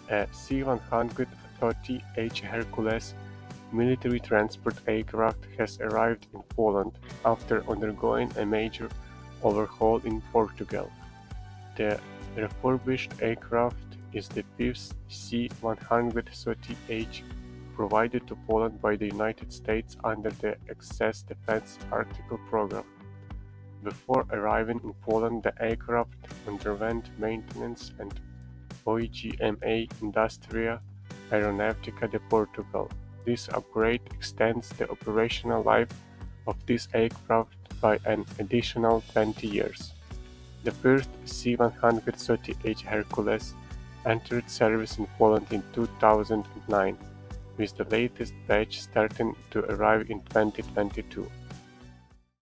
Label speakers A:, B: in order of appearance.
A: A C-130H Hercules military transport aircraft has arrived in Poland after undergoing a major overhaul in Portugal. The refurbished aircraft is the fifth C-130H provided to Poland by the United States under the Excess Defense Article program. Before arriving in Poland, the aircraft underwent maintenance at OIGMA Industria Aeronautica de Portugal. This upgrade extends the operational life of this aircraft by an additional 20 years. The first C-130H Hercules entered service in Poland in 2009, with the latest batch starting to arrive in 2022.